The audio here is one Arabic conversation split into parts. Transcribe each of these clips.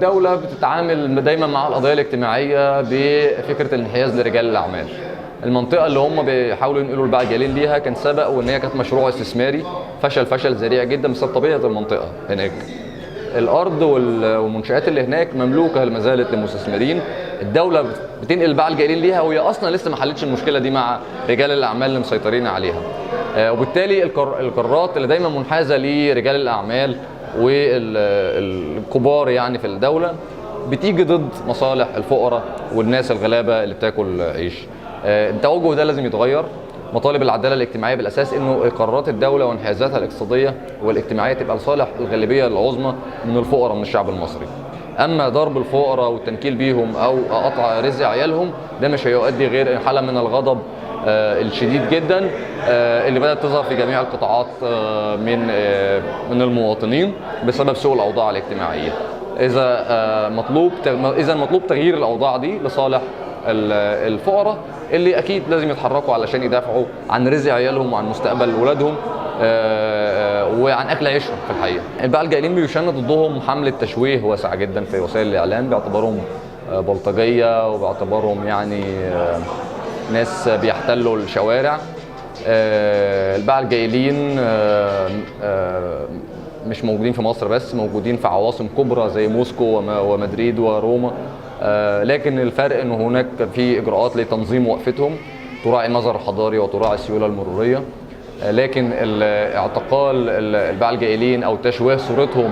الدولة بتتعامل دايما مع القضايا الاجتماعية بفكرة الانحياز لرجال الأعمال. المنطقة اللي هم بيحاولوا ينقلوا الباعة الجايلين ليها كان سبق وإن هي كانت مشروع استثماري فشل ذريع جدا بسبب طبيعة المنطقة هناك. الأرض والمنشآت اللي هناك مملوكة ما زالت للمستثمرين. الدولة بتنقل الباعة الجايلين ليها وهي أصلا لسه ما حلتش المشكلة دي مع رجال الأعمال اللي مسيطرين عليها. وبالتالي القرارات اللي دايما منحازة لرجال الأعمال والكبار يعني في الدولة بتيجي ضد مصالح الفقراء والناس الغلابة اللي بتاكل عيش. التوجه ده لازم يتغير. مطالب العدالة الاجتماعية بالأساس إنه قرارات الدولة وانحيازاتها الاقتصادية والاجتماعية تبقى لصالح الغالبية العظمى من الفقراء من الشعب المصري. أما ضرب الفقراء والتنكيل بيهم أو قطع رزق عيالهم ده مش هيؤدي غير حالة من الغضب الشديد جدا اللي بدأت تظهر في جميع القطاعات من المواطنين بسبب سوء الأوضاع الاجتماعية. إذا مطلوب تغيير الأوضاع دي لصالح الفقراء اللي أكيد لازم يتحركوا علشان يدافعوا عن رزق عيالهم وعن مستقبل ولادهم وعن أكل عيشهم. في الحقيقة الباعة الجايلين بيشن ضدهم حملة تشويه واسعة جدا في وسائل الإعلام باعتبارهم بلطجية وباعتبارهم يعني ناس بيحتلوا الشوارع. الباعة الجايلين مش موجودين في مصر بس، موجودين في عواصم كبرى زي موسكو ومدريد وروما. لكن الفرق انه هناك في اجراءات لتنظيم وقفتهم تراعي النظر الحضاري وتراعي السيوله المروريه. لكن اعتقال الباعة الجايلين او تشويه صورتهم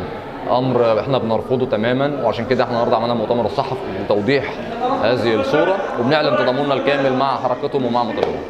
امر احنا بنرفضه تماما، وعشان كده احنا النهارده عملنا مؤتمر الصحفي لتوضيح هذه الصوره وبنعلن تضامننا الكامل مع حركتهم ومع مطالبهم.